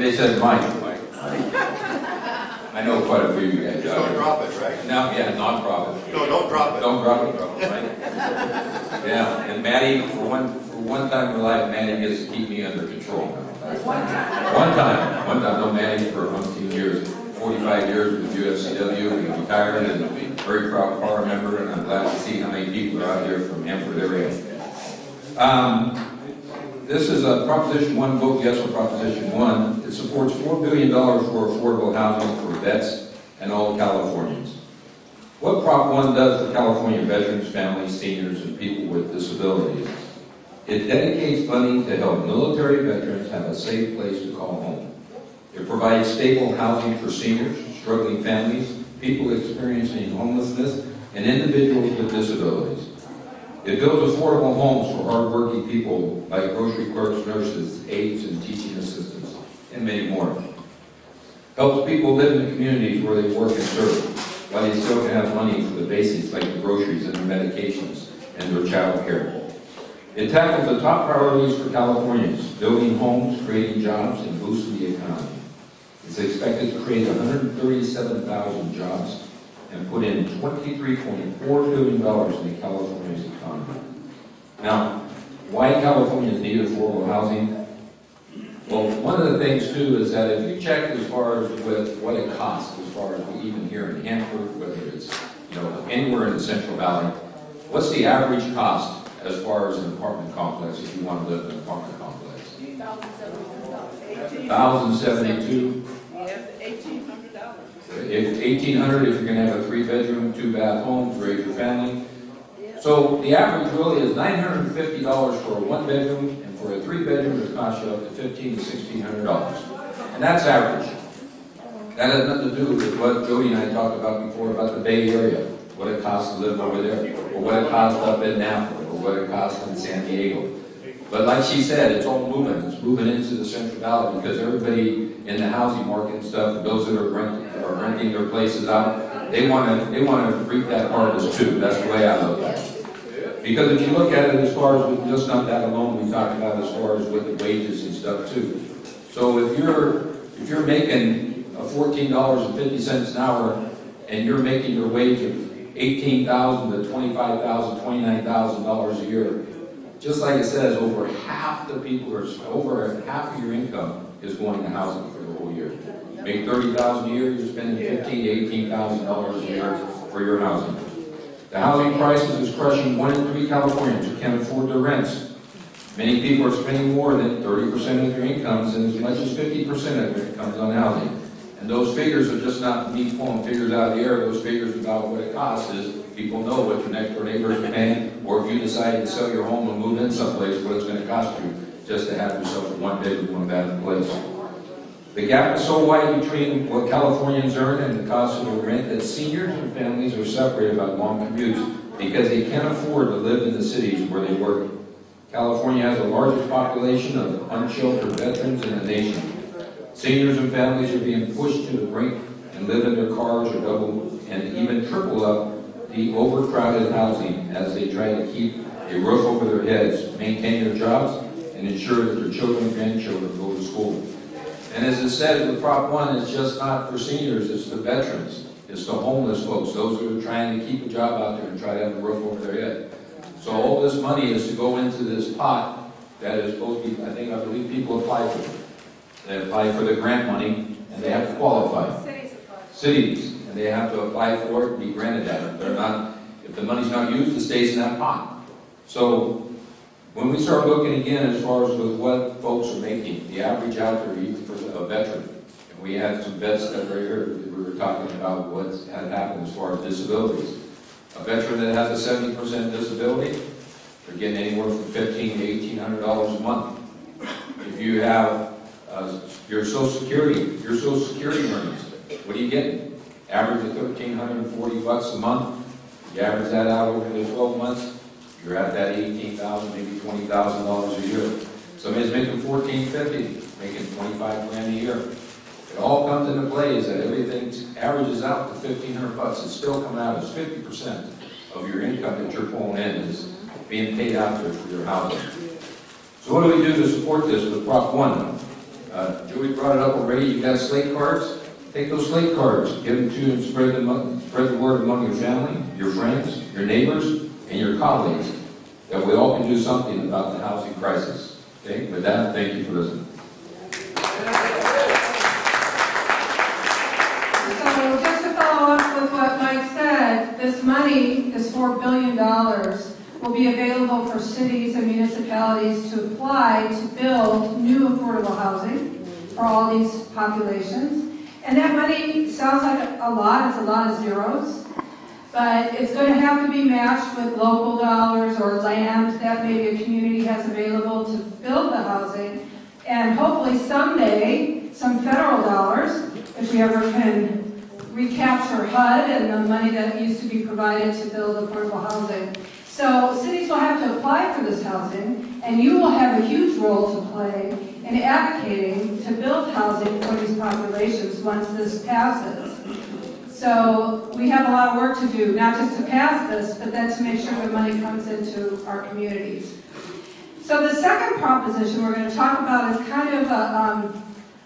They said Mike. I know quite a few of you guys. Don't drop it, right? No, yeah, non-profit. No, don't drop it. Don't drop it, right? Yeah, and Maddie, for one time in her life, Maddie gets to keep me under control. One time. No, Maddie for 15 years, 45 years with UFCW, and retired, and a very proud car member, and I'm glad to see how many people are out here from Hanford area. This is a Proposition 1, vote yes on Proposition 1. It supports $4 billion for affordable housing for vets and all Californians. What Prop 1 does for California veterans, families, seniors, and people with disabilities, it dedicates funding to help military veterans have a safe place to call home. It provides stable housing for seniors, struggling families, people experiencing homelessness, and individuals with disabilities. It builds affordable homes for hardworking people like grocery clerks, nurses, aides, and teaching assistants, and many more. Helps people live in the communities where they work and serve, while they still can have money for the basics like the groceries and their medications and their child care. It tackles the top priorities for Californians, building homes, creating jobs, and boosting the economy. It's expected to create 137,000 jobs and put in $23.4 billion in California's economy. Now, why Californians need affordable housing? Well, one of the things too is that if you check as far as with what it costs, as far as we even here in Hanford, whether it's anywhere in the Central Valley, what's the average cost as far as an apartment complex if you want to live in an apartment complex? $1,072. If $1,800 if you're going to have a 3-bedroom, 2-bath home to raise your family. So the average really is $950 for a 1-bedroom, and for a 3-bedroom it costs you up to $1,500 to $1,600. And that's average. That has nothing to do with what Jody and I talked about before about the Bay Area, what it costs to live over there, or what it costs up in Napa, or what it costs in San Diego. But like she said, it's all moving. It's moving into the Central Valley because everybody in the housing market and stuff, those that are renting their places out, they want to reap that harvest too. That's the way I look at it. Because if you look at it as far as with just not that alone, we talked about as far as with the wages and stuff too. So if you're making $14.50 an hour and you're making your wage of $18,000 to $25,000, $29,000 a year. Just like it says, over half the people, or over half of your income is going to housing for the whole year. You make $30,000 a year, you're spending $15,000 to $18,000 a year for your housing. The housing crisis is crushing 1 in 3 Californians who can't afford their rents. Many people are spending more than 30% of their incomes and as much as 50% of their incomes on housing. And those figures are just not me pulling figures out of the air. Those figures about what it costs is people know what your next door neighbors are paying, or if you decided to sell your home and move in someplace, what it's going to cost you just to have yourself a 1-bedroom, 1-bath place. The gap is so wide between what Californians earn and the cost of their rent that seniors and families are separated by long commutes because they can't afford to live in the cities where they work. California has the largest population of unsheltered veterans in the nation. Seniors and families are being pushed to the brink and live in their cars or double and even triple up the overcrowded housing as they try to keep a roof over their heads, maintain their jobs, and ensure that their children and grandchildren go to school. And as it says with Prop 1, it's just not for seniors, it's the veterans. It's the homeless folks, those who are trying to keep a job out there and try to have a roof over their head. So all this money is to go into this pot that is supposed to be, I believe people apply for it. They apply for the grant money, and they have to qualify. Cities, and they have to apply for it and be granted that. If the money's not used, it stays in that pot. So when we start looking again as far as with what folks are making, the average out there, even for a veteran, and we had some vets that were here, we were talking about what had happened as far as disabilities. A veteran that has a 70% disability, they're getting anywhere from $1,500 to $1,800 a month. If you have your Social Security earnings, what are you getting? Average of $1,340 a month. You average that out over the 12 months, you're at that $18,000, maybe $20,000 a year. Somebody's making $1,450, making $25 grand a year. It all comes into play is that everything averages out to $1,500. It's still coming out as 50% of your income that you're pulling in is being paid out there for your housing. So what do we do to support this with Prop 1? Joey brought it up already. You got slate cards? Take those slate cards, give them to and spread the word among your family, your friends, your neighbors, and your colleagues, that we all can do something about the housing crisis. Okay? With that, thank you for listening. So just to follow up with what Mike said, this money, this $4 billion, will be available for cities and municipalities to apply to build new affordable housing for all these populations. And that money sounds like a lot, it's a lot of zeros, but it's going to have to be matched with local dollars or land that maybe a community has available to build the housing, and hopefully someday some federal dollars, if we ever can recapture HUD and the money that used to be provided to build affordable housing. So cities will have to apply for this housing, and you will have a huge role to play in advocating to build housing for these populations once this passes. So we have a lot of work to do, not just to pass this, but then to make sure the money comes into our communities. So the second proposition we're going to talk about is kind of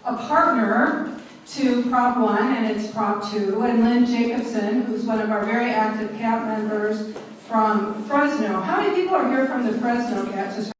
a partner to Prop 1, and it's Prop 2, and Lynn Jacobson, who's one of our very active CAP members from Fresno. How many people are here from the Fresno CAP? Just